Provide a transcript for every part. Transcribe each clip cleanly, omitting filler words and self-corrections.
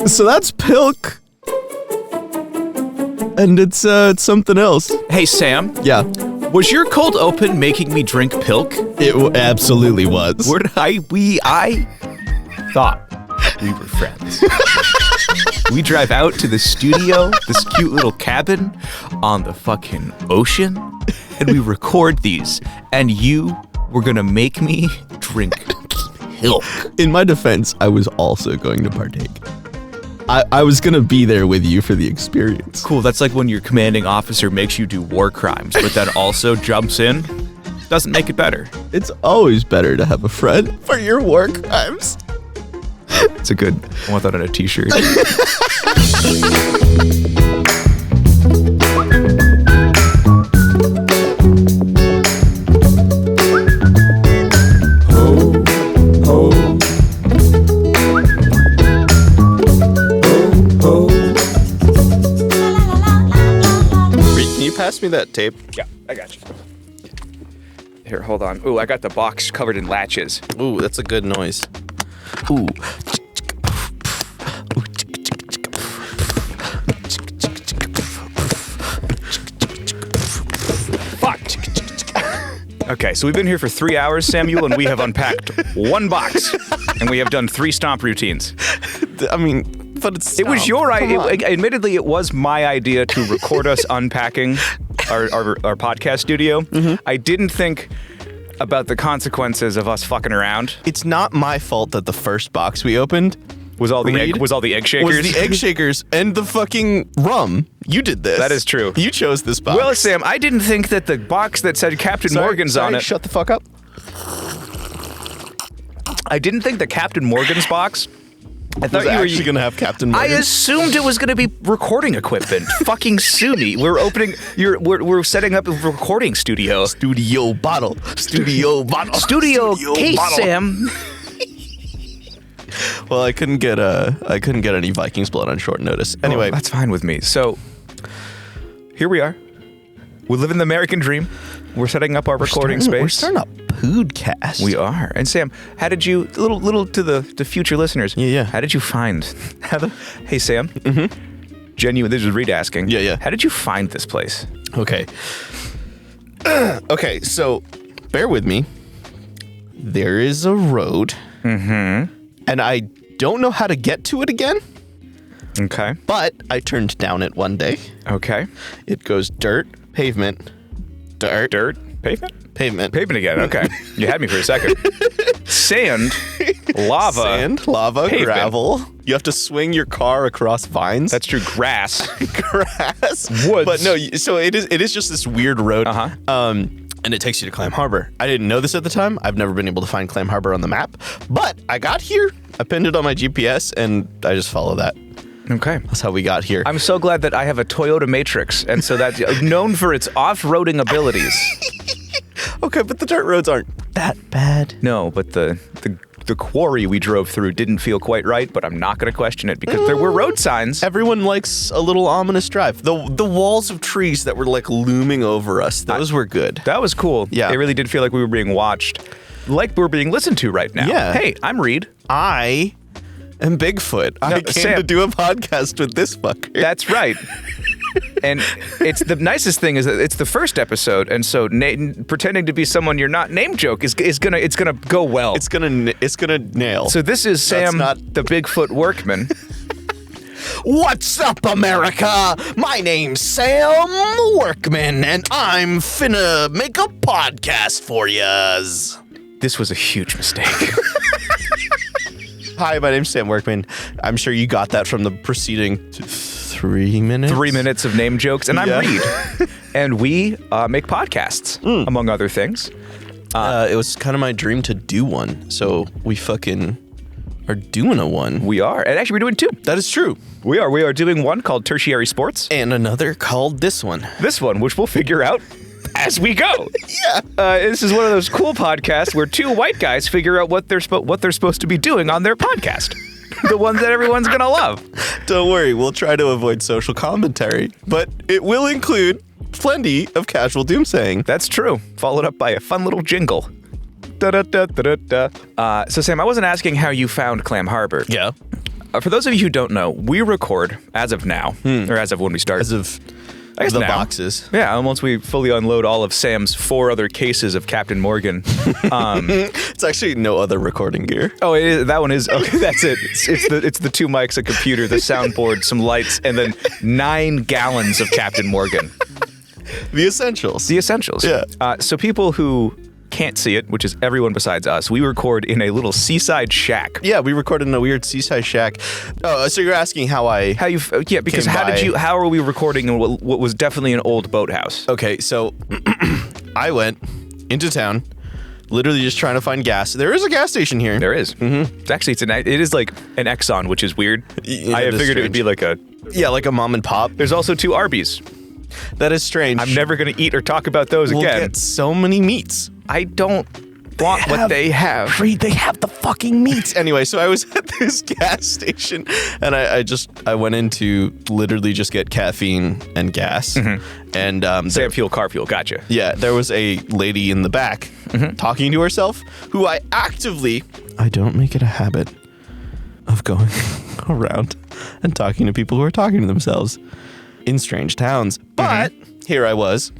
So that's Pilk. And it's something else. Hey, Sam. Yeah. Was your cold open making me drink Pilk? It absolutely was. I thought we were friends. We drive out to the studio, this cute little cabin on the fucking ocean, and we record these, and you were gonna make me drink Pilk. In my defense, I was also going to partake. I was going to be there with you for the experience. Cool, that's like when your commanding officer makes you do war crimes, but then also jumps in. Doesn't make it better. It's always better to have a friend for your war crimes. It's a good, I want that on a t-shirt. Pass me that tape. Yeah, I got you. Here, hold on. Ooh, I got the box covered in latches. Ooh, that's a good noise. Ooh. Fuck. Okay, so we've been here for 3 hours, Samuel, and we have unpacked one box, and we have done 3 stomp routines. I mean, but it was your idea. Admittedly, it was my idea to record us unpacking our podcast studio. Mm-hmm. I didn't think about the consequences of us fucking around. It's not my fault that the first box we opened was all the egg shakers. Was the egg shakers and the fucking rum. You did this. That is true. You chose this box. Well, Sam, I didn't think that the box that said Captain Morgan's on it. Shut the fuck up. I didn't think the Captain Morgan's box. I thought you were actually going to have Captain Morgan. I assumed it was going to be recording equipment. Fucking sue me. We're opening. We're setting up a recording studio. Studio bottle. Studio bottle. Studio case, bottle. Sam. Well, I couldn't get any Vikings blood on short notice. Anyway, that's fine with me. So here we are. We live in the American dream. We're setting up our recording space. We're starting a podcast. We are. And Sam, how did you, little to the future listeners? Yeah. How did you find? Hey Sam. Mm-hmm. Genuine. This is Reed asking. Yeah. How did you find this place? Okay. Okay. So, bear with me. There is a road. Mm-hmm. And I don't know how to get to it again. Okay. But I turned down it one day. Okay. It goes dirt, pavement, dirt, pavement? Pavement again. Okay. You had me for a second. Sand, lava, pavement. Gravel. You have to swing your car across vines. That's true. Grass. Woods. But no, so it is just this weird road. Uh-huh. And it takes you to Clam Harbor. I didn't know this at the time. I've never been able to find Clam Harbor on the map. But I got here. I pinned it on my GPS, and I just follow that. Okay. That's how we got here. I'm so glad that I have a Toyota Matrix, and so that's known for its off-roading abilities. Okay, but the dirt roads aren't that bad. No, but the quarry we drove through didn't feel quite right, but I'm not going to question it because there were road signs. Everyone likes a little ominous drive. The walls of trees that were like looming over us, those were good. That was cool. Yeah. It really did feel like we were being watched, like we're being listened to right now. Yeah. Hey, I'm Reed. I am Bigfoot. I came Sam, to do a podcast with this fucker. That's right. And it's the nicest thing is that it's the first episode, and so pretending to be someone you're not name joke is gonna go well. It's gonna nail. So this is Sam, the Bigfoot Workman. What's up, America? My name's Sam Workman, and I'm finna make a podcast for yas. This was a huge mistake. Hi, my name's Sam Workman. I'm sure you got that from the preceding 3 minutes. 3 minutes of name jokes, and I'm Reed. And we make podcasts, among other things. It was kind of my dream to do one, so we fucking are doing a one. We are, and actually we're doing 2. That is true. We are doing one called Tertiary Sports. And another called this one. This one, which we'll figure out as we go. Yeah. This is one of those cool podcasts where 2 white guys figure out what they're supposed to be doing on their podcast. The ones that everyone's gonna love. Don't worry, we'll try to avoid social commentary, but it will include plenty of casual doomsaying. That's true. Followed up by a fun little jingle. Da-da-da-da-da-da. So Sam, I wasn't asking how you found Clam Harbor. Yeah. for those of you who don't know, we record as of now, or as of when we start. As of I guess the now. boxes. Yeah, and once we fully unload all of Sam's 4 other cases of Captain Morgan. It's actually no other recording gear. Oh, that one is, okay, that's it. It's the 2 mics, a computer, the soundboard, some lights, and then 9 gallons of Captain Morgan. The essentials. The essentials. Yeah. So people who can't see it, which is everyone besides us, we record in a little seaside shack. Yeah, we recorded in a weird seaside shack. Oh, so you're asking how you because came by. how are we recording in what was definitely an old boathouse? Okay, so I went into town, literally just trying to find gas. There is a gas station here. There is. Mm-hmm. Actually, it is like an Exxon, which is weird. Yeah, I that is figured it would be like like a mom and pop. There's also 2 Arby's. That is strange. I'm never going to eat or talk about those we'll again. Get so many meats. I don't want what they have. Reed, they have the fucking meats. Anyway, so I was at this gas station, and I went in to literally just get caffeine and gas. And Save fuel, car fuel. Gotcha. yeah, there was a lady in the back talking to herself, who I don't make it a habit of going around and talking to people who are talking to themselves in strange towns. But here I was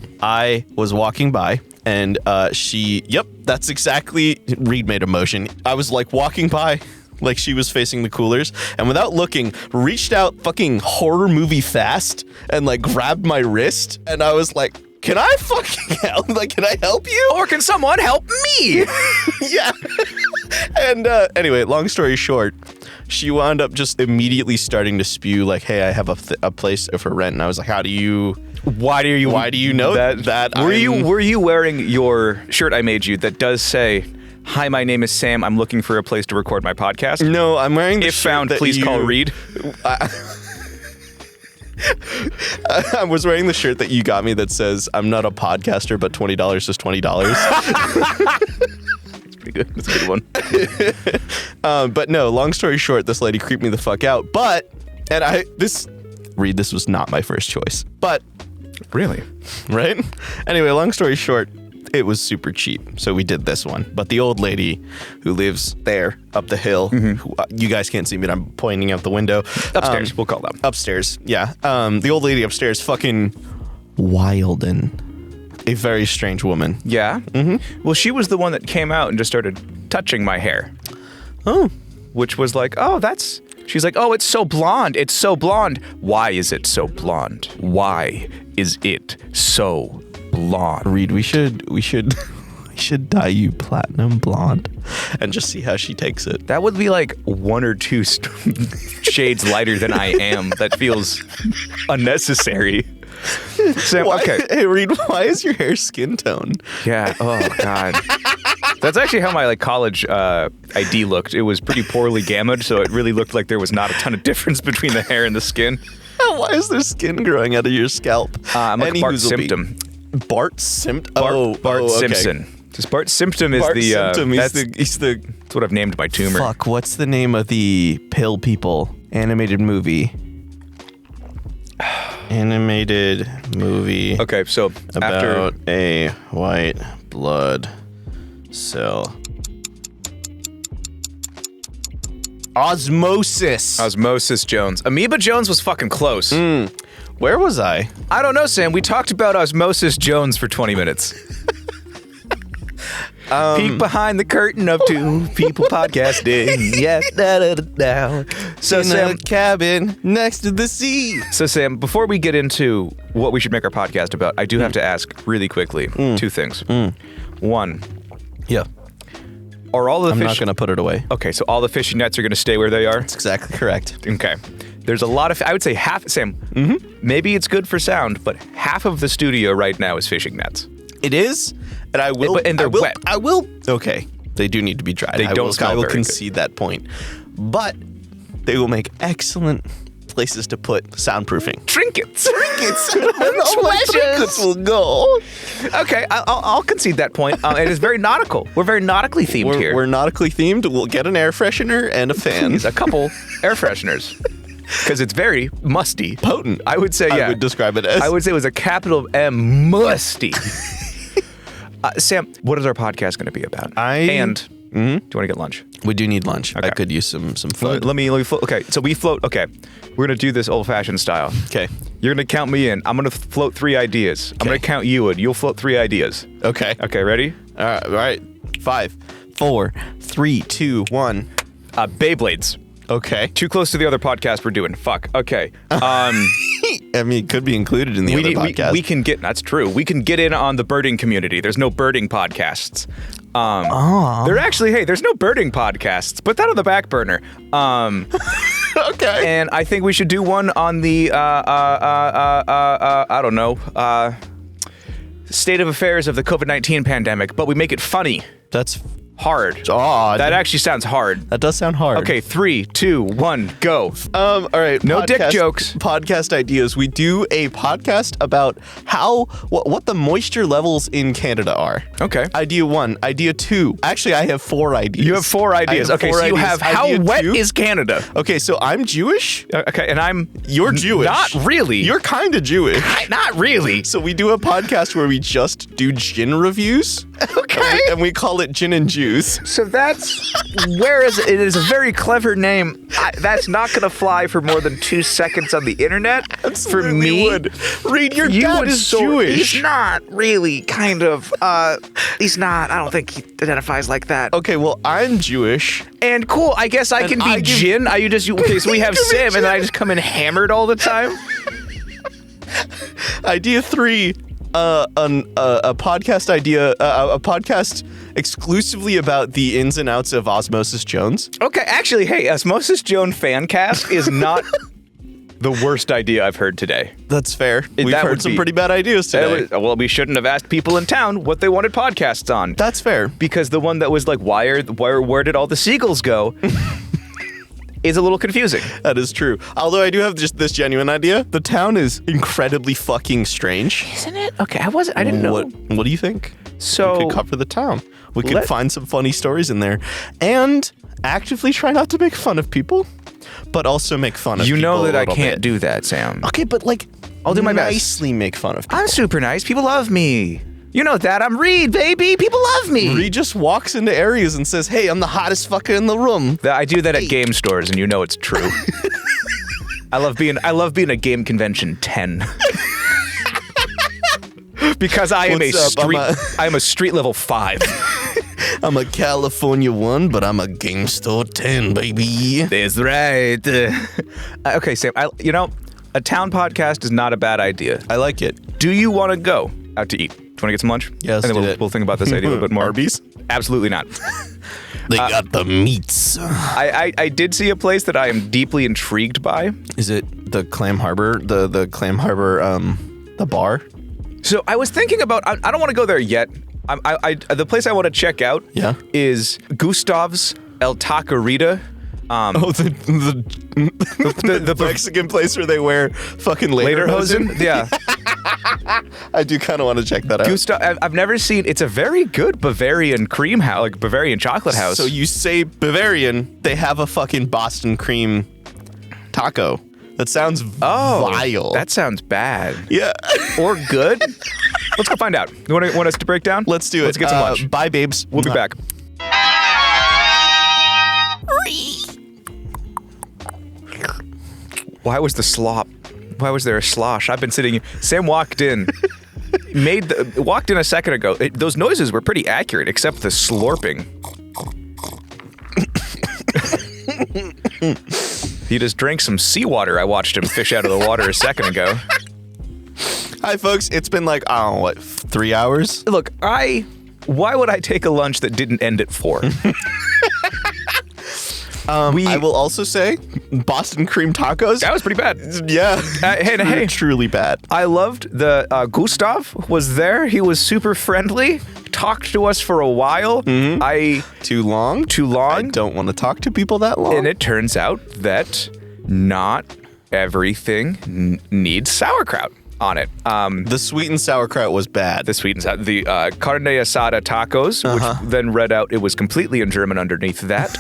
walking by, and that's exactly, Reed made a motion. I was like walking by, like she was facing the coolers, and without looking, reached out fucking horror movie fast and like grabbed my wrist, and I was like, can I fucking help? Like, can I help you? Or can someone help me? Yeah. And anyway, long story short, she wound up just immediately starting to spew like, hey, I have a place for rent. And I was like, why do you know that were you wearing your shirt I made you that does say, hi, my name is Sam, I'm looking for a place to record my podcast? No, I'm wearing the If shirt found, that please call Reed. I was wearing the shirt that you got me that says, I'm not a podcaster, but $20 is $20. Pretty good. That's a good one. But no, long story short, this lady creeped me the fuck out. Reed, this was not my first choice. But Really? right? Anyway, long story short, it was super cheap. So we did this one. But the old lady who lives there up the hill, who, you guys can't see me, but I'm pointing out the window. Upstairs, we'll call them. Upstairs, yeah. The old lady upstairs, fucking wild and a very strange woman. Yeah? Mm-hmm. Well, she was the one that came out and just started touching my hair. Oh. Which was like, she's like, oh, it's so blonde. It's so blonde. Why is it so blonde? Why is it so blonde? Reed, we should dye you platinum blonde and just see how she takes it. That would be like 1 or 2 shades lighter than I am. That feels unnecessary. Sam, okay. Hey, Reed, why is your hair skin tone? Yeah. Oh, God. That's actually how my college ID looked. It was pretty poorly gammaed, so it really looked like there was not a ton of difference between the hair and the skin. Why is there skin growing out of your scalp? I'm like Bart Simpson. Bart Simpson? Bart okay. Simpson. Just Bart Simpson is Bart the... Simpson, that's what I've named my tumor. Fuck, what's the name of the Pill People animated movie? Animated movie. Okay, so about a white blood cell. Osmosis Jones. Amoeba Jones was fucking close. Where was I? I don't know, Sam. We talked about Osmosis Jones for 20 minutes. Peek behind the curtain of 2 people podcasting. Yeah, da. So in Sam, a cabin next to the sea. So Sam, before we get into what we should make our podcast about, I do have to ask really quickly 2 things. 1, Yeah. are all the I'm not going to put it away. Okay, so all the fishing nets are going to stay where they are? That's exactly correct. Okay. There's a lot of, I would say half, Sam, maybe it's good for sound, but half of the studio right now is fishing nets. It is, and I will. And they're wet. I will. Okay, they do need to be dried. They don't smell I will very concede that point, but they will make excellent places to put soundproofing. Trinkets. Trinkets will go. Okay, I'll concede that point. It is very nautical. We're very nautically themed here. We're nautically themed. We'll get an air freshener and a fan. Please, a couple air fresheners. Because it's very musty. Potent. I would say, yeah. I would describe it as. I would say it was a capital M musty. Sam, what is our podcast going to be about? And Do you want to get lunch? We do need lunch. Okay. I could use some food. Let me float. Okay, so we float. Okay, we're going to do this old-fashioned style. Okay. You're going to count me in. I'm going to float 3 ideas. I'm going to count you in. You'll float 3 ideas. Okay. Okay, ready? All right. 5, 4, 3, 2, 1. Beyblades. Okay. Too close to the other podcast we're doing. Fuck. Okay. I mean, it could be included in the other podcast. We can get. That's true. We can get in on the birding community. There's no birding podcasts. There actually. Hey, there's no birding podcasts. Put that on the back burner. Okay. And I think we should do one on the I don't know, state of affairs of the COVID-19 pandemic, but we make it funny. That's hard. odd. That actually sounds hard. That does sound hard. Okay, 3, 2, 1, go. All right. No dick jokes. Podcast ideas. We do a podcast about what the moisture levels in Canada are. Okay. Idea 1. Idea 2. Actually, I have 4 ideas. You have 4 ideas. Okay, so you have how Idea wet 2. is Canada? Okay, so I'm Jewish. Okay, and You're Jewish. Not really. You're kind of Jewish. Not really. So we do a podcast where we just do gin reviews. Okay. And we call it Gin and Juice. So that's, whereas it is a very clever name, that's not going to fly for more than 2 seconds on the internet. Absolutely for me, would. Reed, your dad is Jewish. He's not really, kind of. He's not. I don't think he identifies like that. Okay, well, I'm Jewish. And cool, I guess I can be Jin. Okay, so we have Sam, and then I just come in hammered all the time. Idea 3. A podcast idea, a podcast exclusively about the ins and outs of Osmosis Jones. Okay, actually, hey, Osmosis Jones fan cast is not the worst idea I've heard today. That's fair. We've heard some pretty bad ideas today. Well, we shouldn't have asked people in town what they wanted podcasts on. That's fair. Because the one that was like, where did all the seagulls go? Is a little confusing. That is true. Although I do have just this genuine idea. The town is incredibly fucking strange. Isn't it? Okay, I didn't know. What do you think? So we could cover the town. We could find some funny stories in there. And actively try not to make fun of people, but also make fun of people. You know that I bit. can't do that, Sam. Okay, but like, I'll do my best. Nicely make fun of people. I'm super nice. People love me. You know that. I'm Reed, baby. People love me. Reed just walks into areas and says, hey, I'm the hottest fucker in the room. I do that at game stores, and you know it's true. I love being a game convention 10. Because I am I'm a street level 5. I'm a California 1, but I'm a game store 10, baby. That's right. Okay, Sam, a town podcast is not a bad idea. I like it. Do you want to go out to eat? Do you want to get some lunch? Yes, and then we'll think about this idea a little bit more. Arby's? Absolutely not. They got the meats. I did see a place that I am deeply intrigued by. Is it the Clam Harbor? The Clam Harbor, the bar? So I was thinking about, I don't want to go there yet. The place I want to check out is Gustav's El Taquerita. The Mexican place where they wear fucking lederhosen? Yeah. I do kind of want to check that out. Gustav, I've never seen, it's a very good Bavarian cream house, like Bavarian chocolate house. So you say Bavarian, they have a fucking Boston cream taco. That sounds vile. That sounds bad. Yeah. Or good. Let's go find out. You want us to break down? Let's do it. Let's get some lunch. Bye, babes. We'll be back. Why was the slop? Why was there a slosh? I've been sitting. Sam walked in. Walked in a second ago. Those noises were pretty accurate, except the slurping. He just drank some seawater. I watched him fish out of the water a second ago. Hi, folks. It's been like, 3 hours? Look, why would I take a lunch that didn't end at 4? I will also say, Boston cream tacos. That was pretty bad. Yeah. Hey. Truly bad. I loved the Gustav was there. He was super friendly. Talked to us for a while. Mm-hmm. Too long? I don't want to talk to people that long. And it turns out that not everything needs sauerkraut on it. The sweet and sauerkraut was bad. The carne asada tacos, which then read out, it was completely in German underneath that.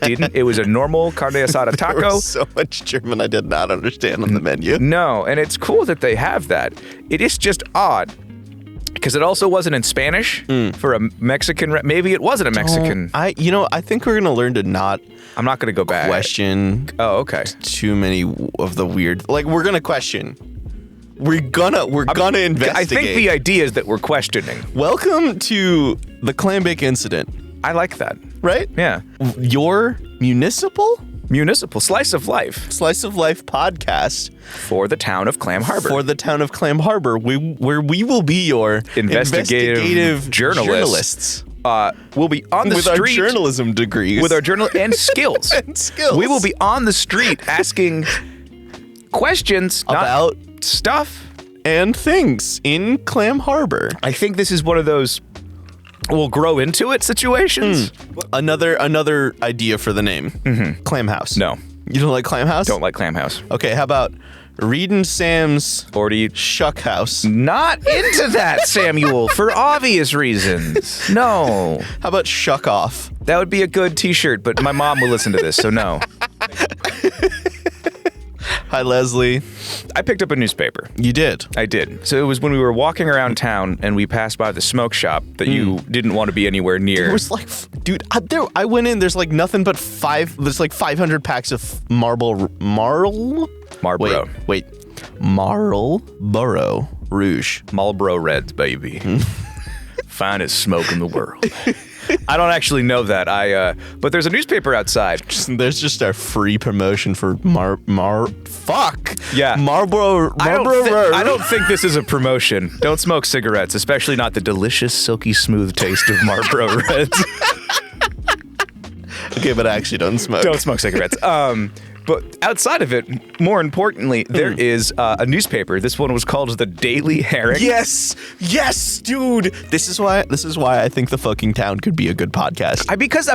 Didn't. It was a normal carne asada taco. There was so much German I did not understand on the menu. No, and it's cool that they have that. It is just odd. because it also wasn't in Spanish for a Mexican. Maybe it wasn't a Mexican. I think we're gonna learn to not. I'm not gonna go back. Question. Oh, okay. Too many of the weird. Like we're gonna question. We're gonna investigate. I think the idea is that we're questioning. Welcome to the Clambake Incident. I like that. Right? Yeah. Your municipal slice of life podcast for the town of Clam Harbor. Where we will be your investigative journalists. We'll be on the with street our journalism degrees, with our journal and skills. We will be on the street asking questions about stuff and things in Clam Harbor. I think this is one of those we'll grow into it situations. Another idea for the name. Clam House. No. You don't like Clam House? Don't like Clam House. Okay, how about Reed and Sam's Shuck House? Not into that, Samuel, for obvious reasons. No. How about Shuck Off? That would be a good t-shirt, but my mom will listen to this, so no. Hi, Leslie. I picked up a newspaper. You did? I did. So it was when we were walking around town and we passed by the smoke shop that you didn't want to be anywhere near. It was like, dude, I went in, there's like nothing but there's like 500 packs of Marlboro Rouge. Marlboro Reds, baby. Finest smoke in the world. I don't actually know that. But there's a newspaper outside. There's just a free promotion for Yeah. Marlboro I don't think this is a promotion. Don't smoke cigarettes, especially not the delicious, silky smooth taste of Marlboro Reds. Okay, but I actually don't smoke. Don't smoke cigarettes. But outside of it, more importantly, there is a newspaper. This one was called the Daily Herring. Yes, dude. This is why I think the fucking town could be a good podcast. Because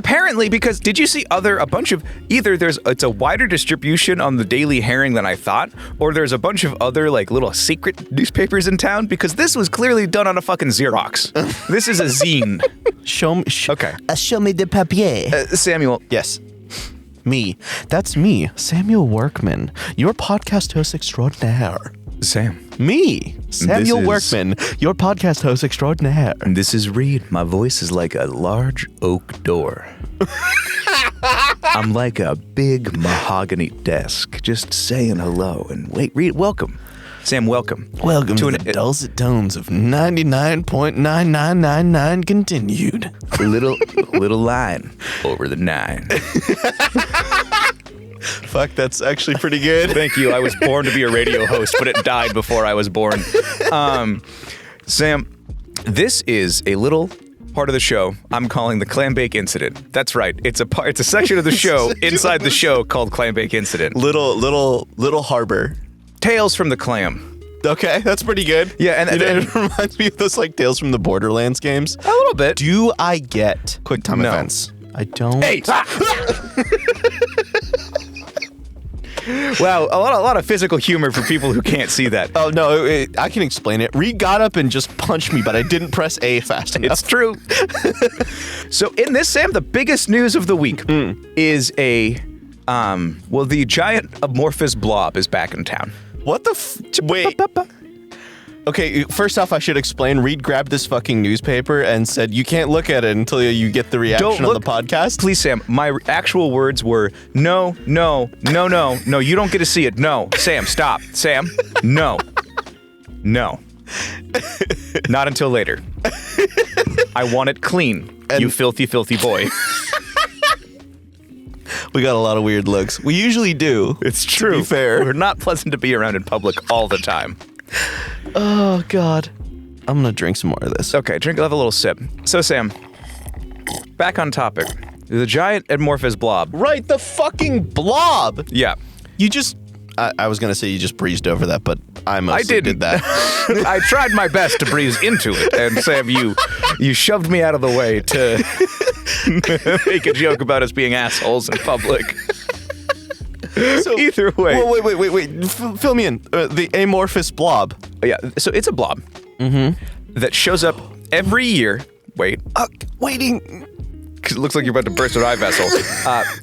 did you see it's a wider distribution on the Daily Herring than I thought, or there's a bunch of other like little secret newspapers in town, because this was clearly done on a fucking Xerox. This is a zine. Show me the papier. Samuel. Yes. Me. That's me, Samuel Workman, your podcast host extraordinaire. Sam. Me, Samuel Workman, your podcast host extraordinaire. And this is Reed. My voice is like a large oak door. I'm like a big mahogany desk, just saying hello. And wait, Reed, welcome. Sam, welcome. Welcome to the dulcet tones of 99.9999 continued. Little line over the 9. Fuck, that's actually pretty good. Thank you. I was born to be a radio host, but it died before I was born. Sam, this is a little part of the show I'm calling the Clambake Incident. That's right. It's a section of the show inside the show called Clambake Incident. Little harbor. Tales from the Clam. Okay, that's pretty good. Yeah, and it reminds me of those like Tales from the Borderlands games. A little bit. Do I get quick time events? I don't. 8. Wow, a lot of physical humor for people who can't see that. Oh no, I can explain it. Reed got up and just punched me, but I didn't press A fast enough. It's true. So in this, Sam, the biggest news of the week is the giant amorphous blob is back in town. What the wait. Okay, first off, I should explain. Reed grabbed this fucking newspaper and said, "You can't look at it until you get the reaction on the podcast." Please, Sam. My actual words were, no, you don't get to see it. No, Sam, stop. Sam, no. Not until later. I want it clean, you filthy, filthy boy. We got a lot of weird looks. We usually do. It's true. To be fair. We're not pleasant to be around in public all the time. Oh, God. I'm going to drink some more of this. Okay, have a little sip. So, Sam, back on topic. The giant amorphous blob. Right, the fucking blob. Yeah. You just... I was going to say you just breezed over that, but I mostly did that. I tried my best to breeze into it, and Sam, you shoved me out of the way to make a joke about us being assholes in public. So, either way. Wait. Fill me in. The amorphous blob. Yeah, so it's a blob that shows up every year. Wait. Waiting. Because it looks like you're about to burst an eye vessel.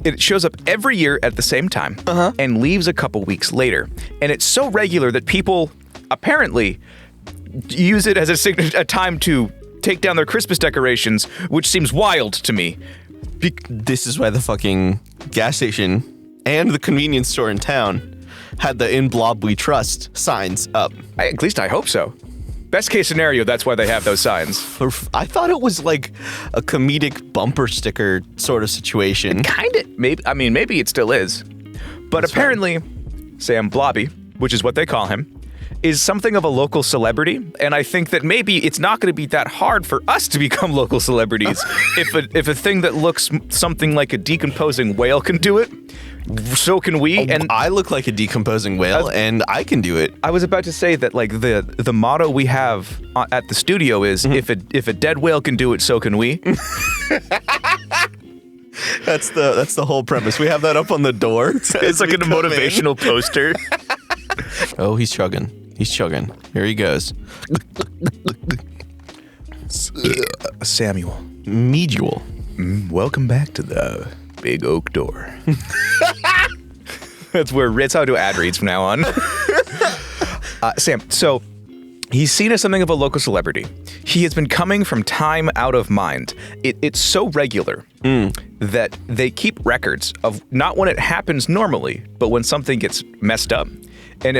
It shows up every year at the same time and leaves a couple weeks later. And it's so regular that people apparently use it as a time to take down their Christmas decorations, which seems wild to me. This is why the fucking gas station and the convenience store in town had the "In Blob We Trust" signs up. At least I hope so. Best case scenario, that's why they have those signs. I thought it was like a comedic bumper sticker sort of situation. Kind of. Maybe it still is. But that's apparently, Sam Blobby, which is what they call him, is something of a local celebrity. And I think that maybe it's not going to be that hard for us to become local celebrities. if a thing that looks something like a decomposing whale can do it, so can we. And I look like a decomposing whale, and I can do it. I was about to say that, like, the motto we have at the studio is, if a dead whale can do it, so can we. That's the whole premise. We have that up on the door. It's like a motivational poster. Oh, he's chugging. He's chugging. Here he goes. Samuel. Medual. Welcome back to the big oak door. That's how I do ad reads from now on. Sam, so he's seen as something of a local celebrity. He has been coming from time out of mind. It's so regular that they keep records of not when it happens normally, but when something gets messed up. And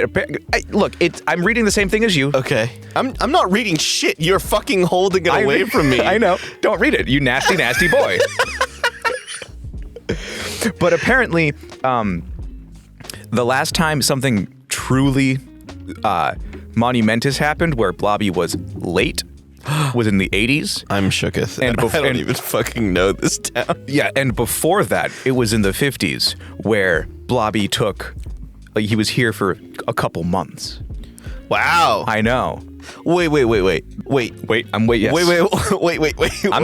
I'm reading the same thing as you. Okay. I'm not reading shit. You're fucking holding it away from me. I know. Don't read it, you nasty, nasty boy. But apparently, the last time something truly monumentous happened, where Blobby was late, was in the 80s. I'm shooketh. And I don't even fucking know this town. Yeah, and before that, it was in the 50s, where Blobby he was here for a couple months. Wow. I know. Wait. I'm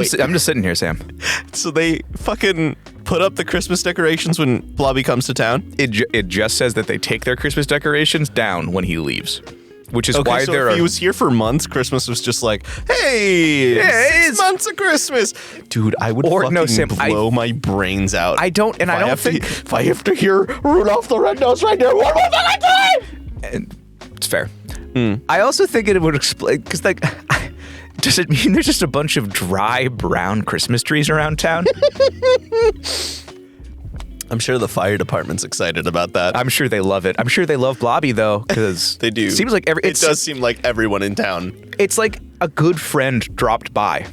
just sitting here, Sam. So they fucking put up the Christmas decorations when Blobby comes to town? It just says that they take their Christmas decorations down when he leaves. Which is why if he was here for months, Christmas was just like, hey, 6 months of Christmas. Dude, I would blow my brains out. If I have to hear Rudolph the Red-Nosed Reindeer one more fucking time! It's fair. I also think it would explain, because, like, does it mean there's just a bunch of dry brown Christmas trees around town? I'm sure the fire department's excited about that. I'm sure they love it. I'm sure they love Blobby, though, because they do. Seems like it does seem like everyone in town. It's like a good friend dropped by.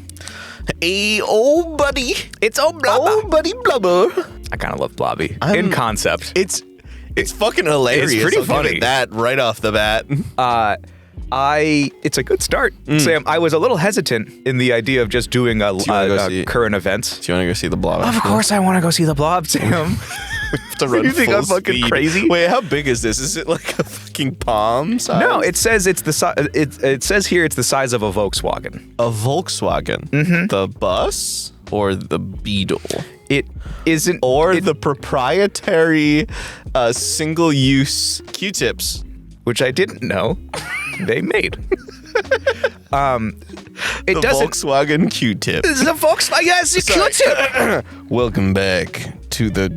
Hey, old buddy. It's old Blubber. Old buddy Blubber. I kind of love Blobby in concept. It's fucking hilarious. It's pretty funny. Give it that right off the bat. It's a good start. Sam, I was a little hesitant in the idea of just doing current events. Do you want to go see the Blob? Of course I want to go see the Blob, Sam. To run you think I'm fucking speed. Crazy? Wait, how big is this? Is it like a fucking palm size? No, it says it's it says here it's the size of a Volkswagen. A Volkswagen? Mm-hmm. The bus or the Beetle? It isn't. Or the proprietary single-use Q-tips. Which I didn't know they made. The Volkswagen Q-tip. This is a Volkswagen. Yes, a Q-tip. Welcome back to the.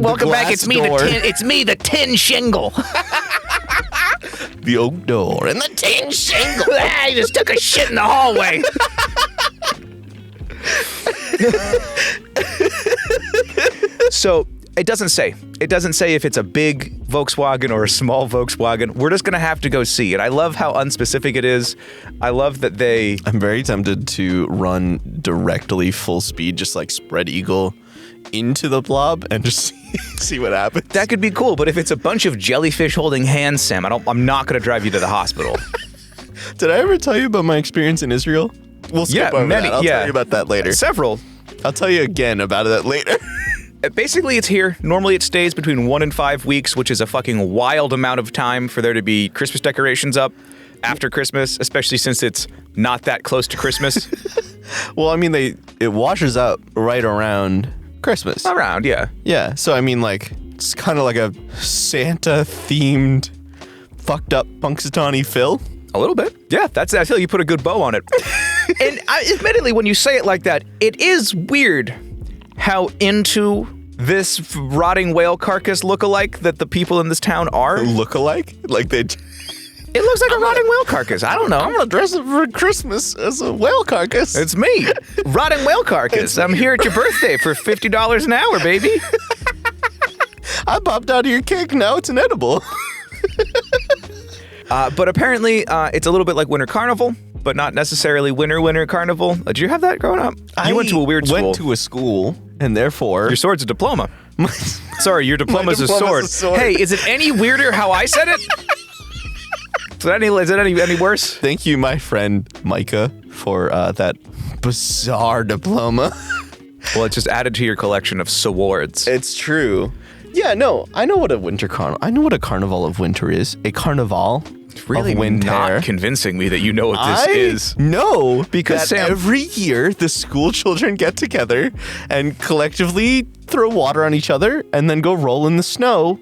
Welcome back. It's me, the tin shingle. The oak door and the tin shingle. I just took a shit in the hallway. So. It doesn't say. It doesn't say if it's a big Volkswagen or a small Volkswagen. We're just going to have to go see it. I love how unspecific it is. I love that I'm very tempted to run directly full speed, just like spread eagle into the blob and just see what happens. That could be cool, but if it's a bunch of jellyfish holding hands, Sam, I'm not going to drive you to the hospital. Did I ever tell you about my experience in Israel? We'll skip over that. I'll tell you about that later. Several. I'll tell you again about that later. Basically, it's here. Normally, it stays between 1 and 5 weeks, which is a fucking wild amount of time for there to be Christmas decorations up after Christmas, especially since it's not that close to Christmas. Well, I mean, it washes out right around Christmas. Around, yeah. Yeah, so I mean, like, it's kind of like a Santa-themed, fucked up Punxsutawney Phil. A little bit. Yeah, I feel you put a good bow on it. And admittedly, when you say it like that, it is weird how into this rotting whale carcass look-alike that the people in this town are. Look-alike? Like they... It looks like a rotting whale carcass. I don't know. I'm gonna dress up for Christmas as a whale carcass. It's me, rotting whale carcass. I'm here at your birthday for $50 an hour, baby. I popped out of your cake. Now it's inedible. But apparently, it's a little bit like Winter Carnival, but not necessarily Winter Carnival. Did you have that growing up? You went to a weird school. Went to a school, and therefore your sword's a diploma. Sorry, your diploma's a sword. Hey, is it any weirder how I said it? Is it any worse? Thank you, my friend Micah, for that bizarre diploma. Well, it's just added to your collection of swords. It's true. Yeah, no, I know what a winter carnival. I know what a carnival of winter is. A carnival. It's really of winter. not convincing me that you know what this is. No, because Sam, every year the school children get together and collectively throw water on each other and then go roll in the snow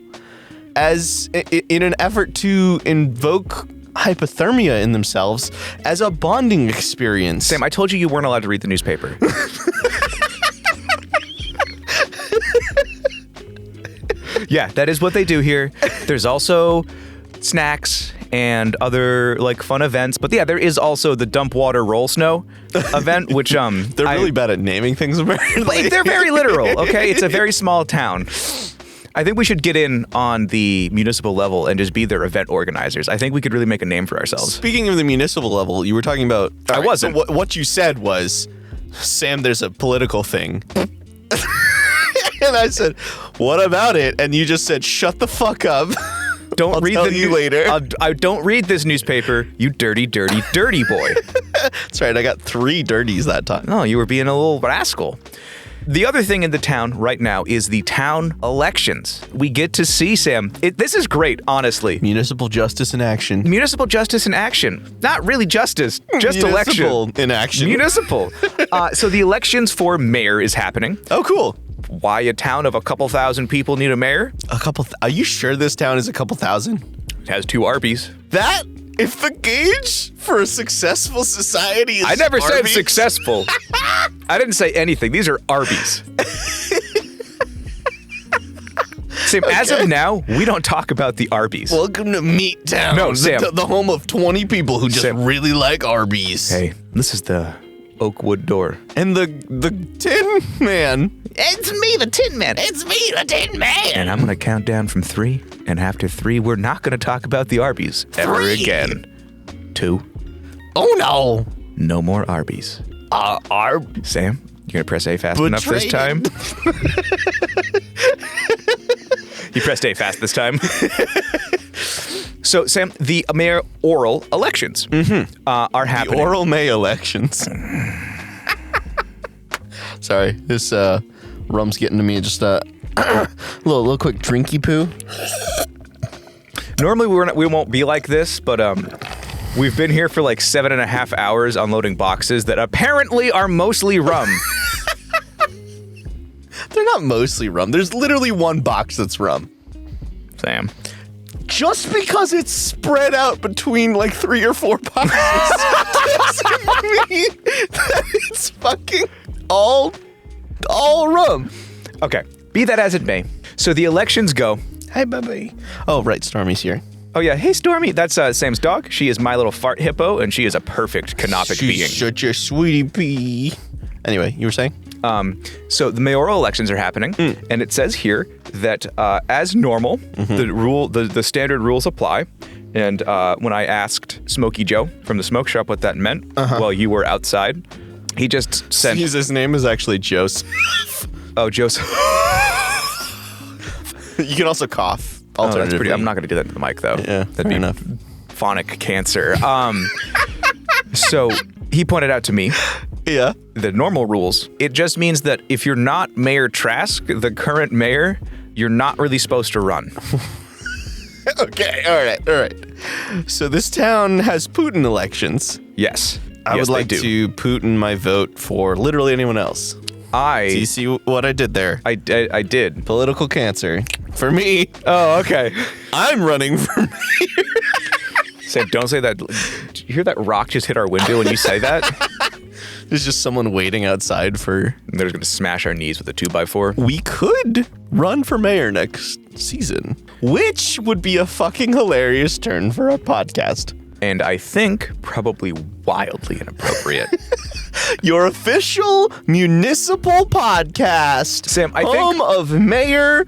as in an effort to invoke hypothermia in themselves as a bonding experience. Sam, I told you weren't allowed to read the newspaper. Yeah, that is what they do here. There's also snacks and other like fun events, but yeah, there is also the dump water roll snow event, which they're really bad at naming things apparently. They're very literal, okay? It's a very small town. I think we should get in on the municipal level and just be their event organizers. I think we could really make a name for ourselves. Speaking of the municipal level, you were talking about... I wasn't. So what you said was, Sam, there's a political thing. And I said, what about it? And you just said, shut the fuck up. Don't read tell you later. I don't read this newspaper, you dirty, dirty, dirty boy. That's right, I got 3 dirties that time. No, you were being a little rascal. The other thing in the town right now is the town elections. We get to see, Sam, this is great, honestly. Municipal justice in action. Municipal justice in action. Not really justice, just election. Municipal in action. Municipal. So the elections for mayor is happening. Oh, cool. Why a town of a couple thousand people need a mayor? Are you sure this town is a couple thousand? It has 2 Arby's. That, if the gauge for a successful society is I never Arby's. said successful. I didn't say anything. These are Arby's. Sam, as of now, we don't talk about the Arby's. Welcome to Meat Town. No, Sam. The home of 20 people who just Sam. really like Arby's. Hey, this is the Oakwood door. And the Tin Man. It's me, the Tin Man. It's me, the Tin Man. And I'm going to count down from 3. And after 3, we're not going to talk about the Arby's ever 3. again. 2. Oh, no. No more Arby's. Sam, you going to press A fast enough this time? You pressed A fast this time. So, Sam, the mayoral elections are happening. The oral May elections. Sorry, this rum's getting to me. Just a little quick drinky poo. Normally we won't be like this, but we've been here for like 7.5 hours unloading boxes that apparently are mostly rum. They're not mostly rum. There's literally 1 box that's rum. Sam. Just because it's spread out between like 3 or 4 boxes doesn't mean that it's fucking all rum. Okay, be that as it may. So the elections go. Hi, baby. Oh, right, Stormy's here. Oh yeah, hey Stormy, that's Sam's dog. She is my little fart hippo, and she is a perfect canopic being. She's such a sweetie pea. Anyway, you were saying? So the mayoral elections are happening, and it says here that as normal, the standard rules apply. And when I asked Smokey Joe from the smoke shop what that meant while you were outside, he just said... His name is actually Joseph. Oh, Joseph. You can also cough. Oh, that's pretty. I'm not going to do that to the mic, though. Yeah, that'd be enough. Phonic cancer. So he pointed out to me... Yeah. The normal rules, it just means that if you're not Mayor Trask, the current mayor, you're not really supposed to run. Okay, all right. So this town has Putin elections. Yes. I would like to Putin my vote for literally anyone else. Do you see what I did there? I did. Political cancer. For me. Oh, okay. I'm running for mayor. Sam, don't say that. Did you hear that rock just hit our window when you say that? There's just someone waiting outside for... They're just going to smash our knees with a 2x4. We could run for mayor next season, which would be a fucking hilarious turn for a podcast. And I think probably wildly inappropriate. Your official municipal podcast. Sam, I think... Home of Mayor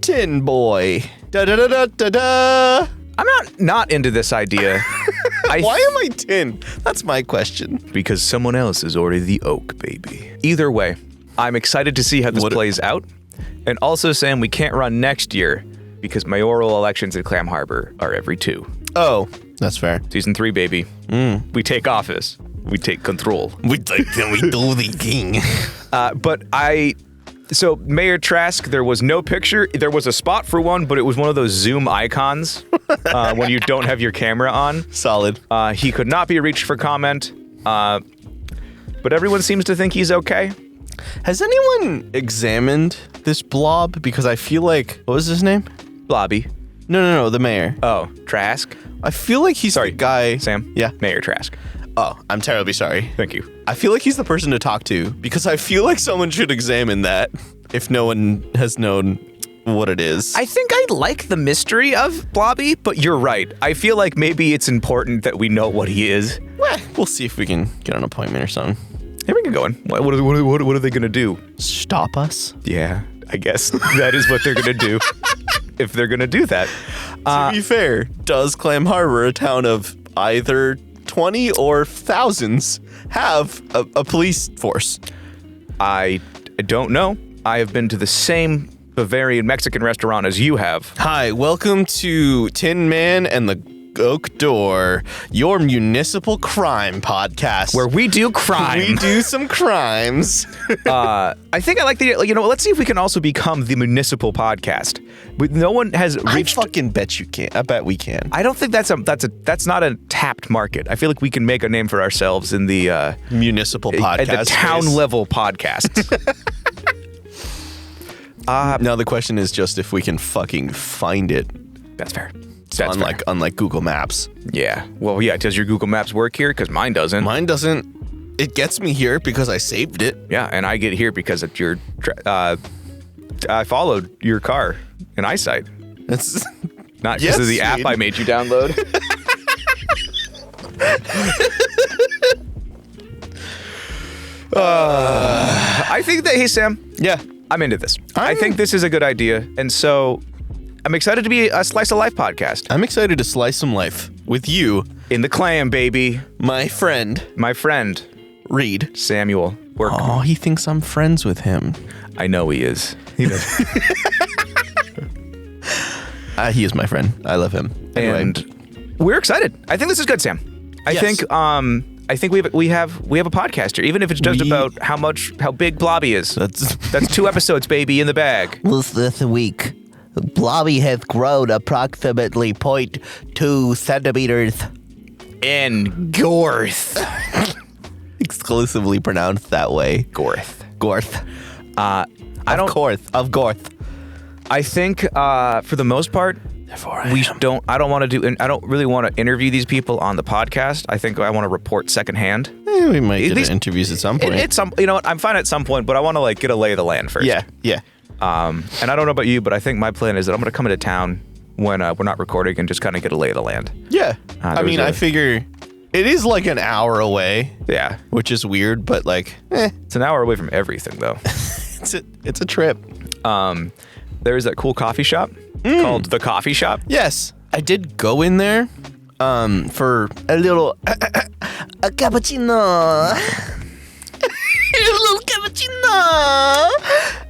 Tin Boy. Da-da-da-da-da-da. I'm not into this idea. Why am I tin? That's my question. Because someone else is already the oak, baby. Either way, I'm excited to see how this plays out. And also, Sam, we can't run next year because mayoral elections at Clam Harbor are every 2. Oh, that's fair. Season 3, baby. We take office. We take control. We do the thing. So Mayor Trask, there was no picture. There was a spot for one, but it was one of those Zoom icons when you don't have your camera on. Solid. He could not be reached for comment, but everyone seems to think he's okay. Has anyone examined this blob? Because I feel like, what was his name? Blobby. No, the mayor. Oh, Trask? I feel like he's the guy. Sam? Yeah. Mayor Trask. Oh, I'm terribly sorry. Thank you. I feel like he's the person to talk to because I feel like someone should examine that if no one has known what it is. I think I like the mystery of Blobby, but you're right. I feel like maybe it's important that we know what he is. Well, we'll see if we can get an appointment or something. Hey, we can go in. What are they going to do? Stop us? Yeah, I guess that is what they're going to do. If they're going to do that. To be fair, does Clam Harbor, a town of either 20 or thousands, have a police force? I don't know. I have been to the same Bavarian Mexican restaurant as you have. Hi, welcome to Tin Man and the Oak Door, your municipal crime podcast. Where we do crime. We do some crimes. I think I like the, let's see if we can also become the municipal podcast. But no one has reached. I fucking bet you can. I bet we can. I don't think that's not a tapped market. I feel like we can make a name for ourselves in the municipal podcast. At the town level podcasts. Now the question is just if we can fucking find it. That's fair. Unlike Google Maps. Yeah. Well, yeah. Does your Google Maps work here? Because mine doesn't. Mine doesn't. It gets me here because I saved it. Yeah, and I get here because of your. I followed your car in eyesight. That's not because of the app I made you download. I think that, hey, Sam. Yeah. I'm into this. I think this is a good idea. And so I'm excited to be a Slice of Life podcast. I'm excited to slice some life with you. In the clam, baby. My friend. Reed. Samuel Workman. Oh, he thinks I'm friends with him. I know he is. He does. He is my friend. I love him. Anyway. And we're excited. I think this is good, Sam. I think we have a podcast here, even if it's just about how big Blobby is. That's 2 episodes, baby, in the bag. This week, Blobby has grown approximately 0.2 centimeters in girth. Exclusively pronounced that way. Gorth. Of Gorth. I think for the most part, I don't really want to interview these people on the podcast. I think I want to report secondhand. We might get interviews at some point. You know what? I'm fine at some point, but I want to get a lay of the land first. Yeah. And I don't know about you, but I think my plan is that I'm going to come into town when we're not recording and just kind of get a lay of the land. Yeah. I figure it is like an hour away. Yeah. Which is weird, but it's an hour away from everything, though. It's a trip. There is that cool coffee shop called The Coffee Shop. Yes. I did go in there for a little a cappuccino. A little cappuccino.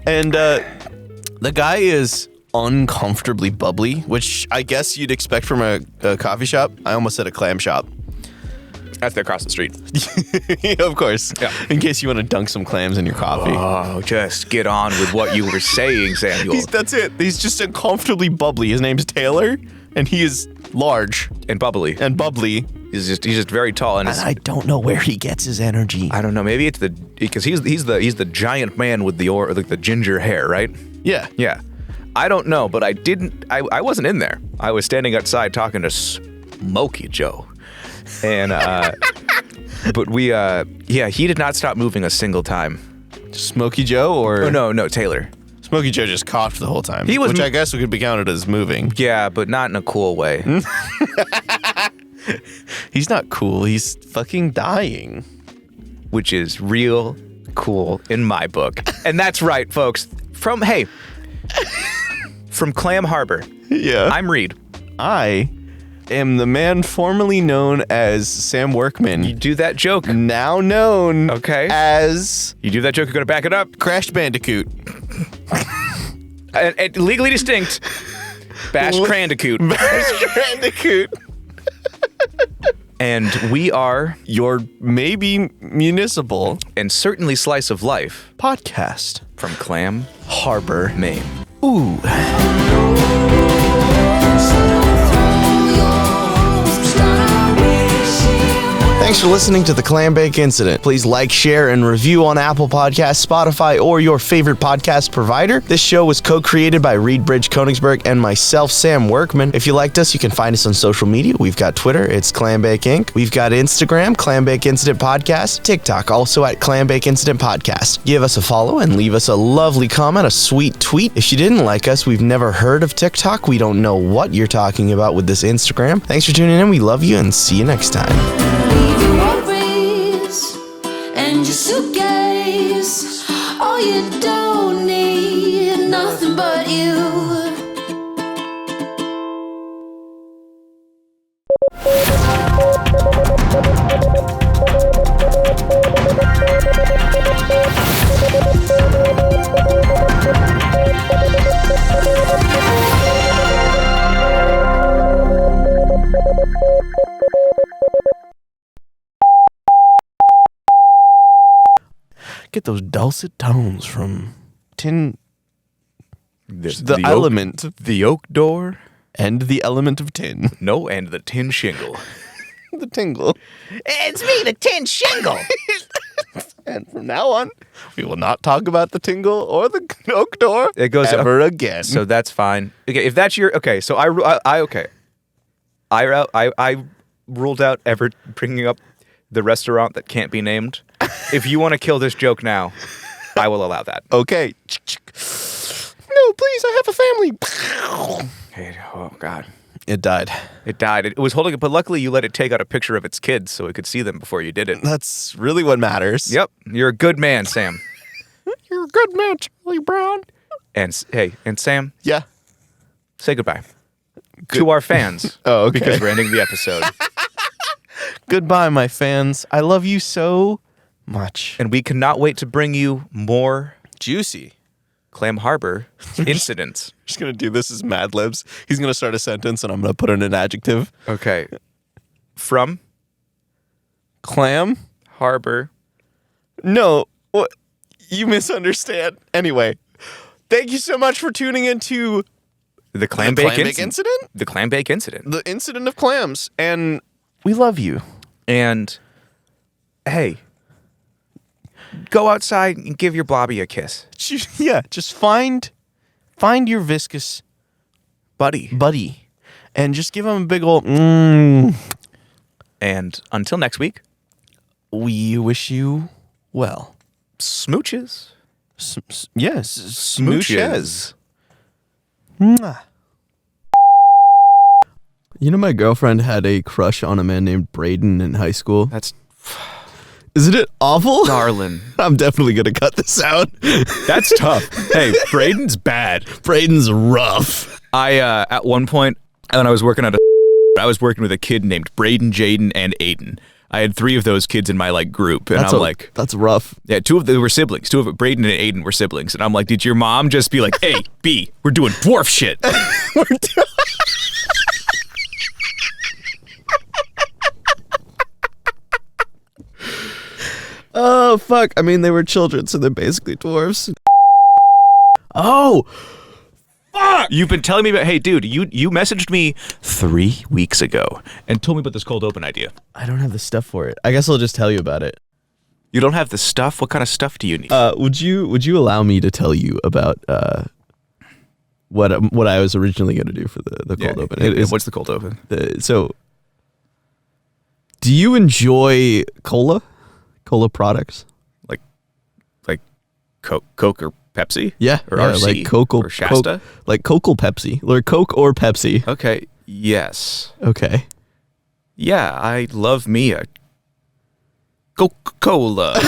And the guy is uncomfortably bubbly, which I guess you'd expect from a coffee shop. I almost said a clam shop. That's across the street. Of course. Yeah. In case you want to dunk some clams in your coffee. Oh, just get on with what you were saying, Samuel. That's it. He's just uncomfortably bubbly. His name's Taylor, and he is large and bubbly. He's just very tall, and I don't know where he gets his energy. I don't know. Maybe it's because he's the giant man with the ginger hair, right? Yeah. Yeah. I don't know, but I wasn't in there. I was standing outside talking to Smokey Joe. And but he did not stop moving a single time. Smokey Joe or no, Taylor. Smokey Joe just coughed the whole time. He was which I guess could be counted as moving. Yeah, but not in a cool way. He's not cool. He's fucking dying. Which is real cool in my book. And that's right, folks. From Clam Harbor. Yeah. I'm Reed. I am the man formerly known as Sam Workman. You do that joke. Now known as... You do that joke, you're going to back it up. Crash Bandicoot. And legally distinct. Bash Crandicoot. Bash Crandicoot. And we are your maybe municipal and certainly slice of life podcast from Clam Harbor, Maine. Ooh. Thanks for listening to the Clambake Incident. Please like, share, and review on Apple Podcasts, Spotify, or your favorite podcast provider. This show was co-created by Reed Bridge-Koenigsberg and myself, Sam Workman. If you liked us, you can find us on social media. We've got Twitter, it's Clambake Inc. We've got Instagram, Clambake Incident Podcast. TikTok, also at Clambake Incident Podcast. Give us a follow and leave us a lovely comment, a sweet tweet. If you didn't like us, we've never heard of TikTok. We don't know what you're talking about with this Instagram. Thanks for tuning in. We love you and see you next time. Your worries and your suitcase. Oh, you don't need nothing but you. Get those dulcet tones from tin. The element. The oak door. And the element of tin. No, and the tin shingle. The tingle. It's me, the tin shingle. And from now on, we will not talk about the tingle or the oak door It goes ever again. So that's fine. Okay, if that's your so I ruled out ever bringing up the restaurant that can't be named. If you want to kill this joke now, I will allow that. Okay. No, please, I have a family. Oh God. It died. It died. It was holding it, but luckily you let it take out a picture of its kids so it could see them before you did it. That's really what matters. Yep. You're a good man, Sam. You're a good man, Charlie Brown. And Sam, Yeah. say goodbye to our fans. Oh, okay. Because we're ending the episode. Goodbye, my fans. I love you so much. And we cannot wait to bring you more Juicy. Clam Harbor incidents. Just going to do this as Mad Libs. He's going to start a sentence and I'm going to put in an adjective. Okay. From Clam? Harbor. No. What? You misunderstand. Anyway, thank you so much for tuning into The Clambake Incident? The Clambake Incident. The incident of clams. And we love you. And hey, go outside and give your blobby a kiss. Yeah, just find your viscous buddy and just give him a big ol' And until next week, we wish you well. smooches. Yes, smooches. You know, my girlfriend had a crush on a man named Braden in high school. That's Isn't it awful? darling. I'm definitely going to cut this out. That's tough. Hey, Braden's bad. Braden's rough. I at one point when I was working I was working with a kid named Braden, Jaden, and Aiden. I had 3 of those kids in my group, and That's rough. yeah, 2 of them were siblings. 2 of Braden and Aiden were siblings, and I'm like, did your mom just be like, A, B, we're doing dwarf shit? Oh, fuck. I mean, they were children, so they're basically dwarves. Oh, fuck! You've been telling me about. Hey, dude, you messaged me 3 weeks ago and told me about this cold open idea. I don't have the stuff for it. I guess I'll just tell you about it. You don't have the stuff. What kind of stuff do you need? Would you allow me to tell you about what I was originally going to do for the cold open? What's the cold open? So, do you enjoy cola products? Like Coke or Pepsi? Yeah, Or yeah, RC? like Coke or Shasta? like Coke Pepsi, or Coke or Pepsi. Okay, yes. Okay. Yeah, I love me a Coca-Cola.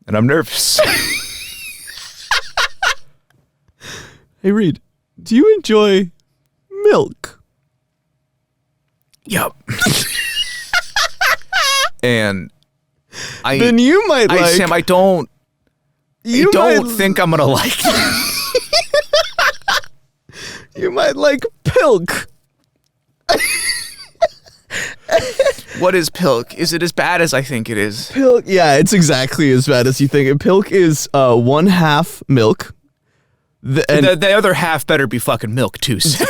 And I'm nervous. Hey Reed, do you enjoy milk? Yup. And Then you might like. Sam, I don't think I'm gonna like it. You might like Pilk. What is Pilk? Is it as bad as I think it is? Pilk, yeah, it's exactly as bad as you think. Pilk is 1/2 milk. The other half better be fucking milk too. Sam.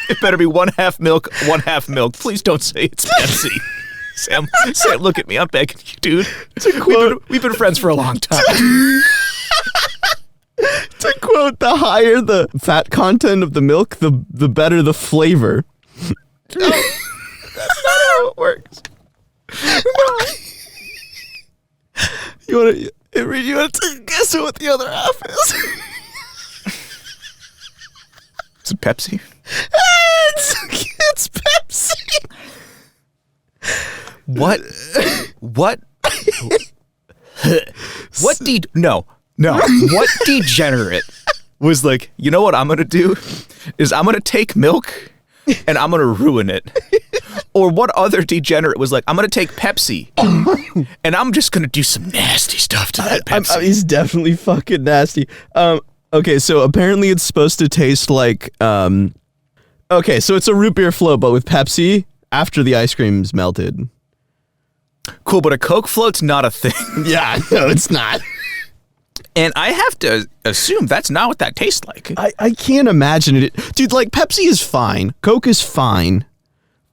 It better be 1/2 milk, 1/2 milk. Please don't say it's Pepsi. Sam, look at me. I'm begging you, dude. We've been friends for a long time. To quote, the higher the fat content of the milk, the better the flavor. No, that's not how it works. You want to take a guess at what the other half is? Is it Pepsi? It's Pepsi. What? What degenerate was like, you know what I'm going to do? Is I'm going to take milk and I'm going to ruin it. Or what other degenerate was like, I'm going to take Pepsi and I'm just going to do some nasty stuff to that Pepsi. He's definitely fucking nasty. Okay, so apparently it's supposed to taste like, okay, so it's a root beer float, but with Pepsi after the ice cream's melted. Cool, but a Coke float's not a thing. Yeah, no, it's not. And I have to assume that's not what that tastes like. I can't imagine it. Dude, like, Pepsi is fine. Coke is fine.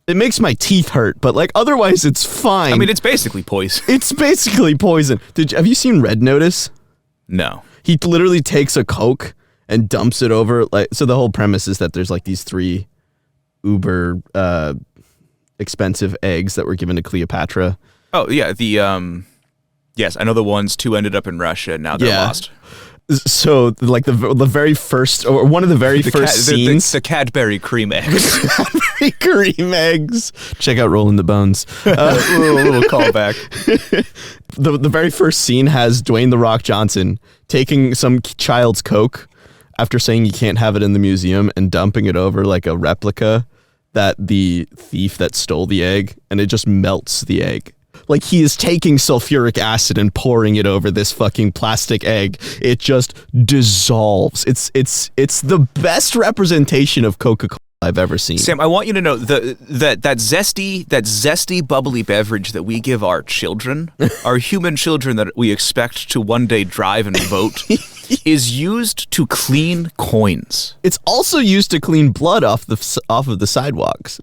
It makes my teeth hurt, but, like, otherwise it's fine. I mean, it's basically poison. It's basically poison. Have you seen Red Notice? No. He literally takes a Coke and dumps it over, like, so the whole premise is that there's, like, these 3 uber expensive eggs that were given to Cleopatra. Oh, yeah, yes, I know the ones. 2 ended up in Russia, and now they're lost. So, like, the very first, or one of the very first scenes. The Cadbury cream eggs. Cadbury cream eggs. Check out Rolling the Bones. A little callback. The very first scene has Dwayne "The Rock" Johnson taking some child's Coke after saying you can't have it in the museum and dumping it over like a replica that the thief that stole the egg, and it just melts the egg. Like, he is taking sulfuric acid and pouring it over this fucking plastic egg. It just dissolves. It's the best representation of Coca-Cola I've ever seen. Sam, I want you to know that zesty bubbly beverage that we give our children, our human children that we expect to one day drive and vote, is used to clean coins. It's also used to clean blood off of the sidewalks.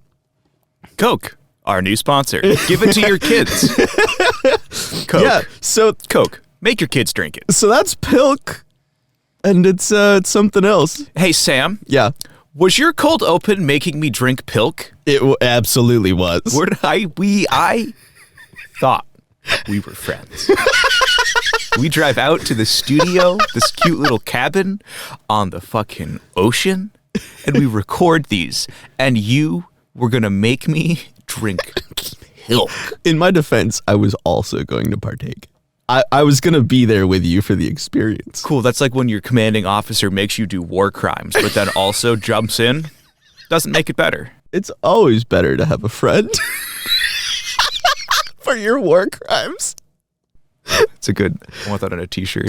Coke, our new sponsor. Give it to your kids. Coke. Yeah, so Coke. Make your kids drink it. So that's Pilk, and it's something else. Hey, Sam. Yeah. Was your cold open making me drink Pilk? It absolutely was. I thought we were friends. We drive out to the studio, this cute little cabin on the fucking ocean, and we record these, and you were going to make me drink Pilk. In my defense, I was also going to partake. I was going to be there with you for the experience. Cool. That's like when your commanding officer makes you do war crimes, but then also jumps in. Doesn't make it better. It's always better to have a friend for your war crimes. It's a good, I want that on a t-shirt.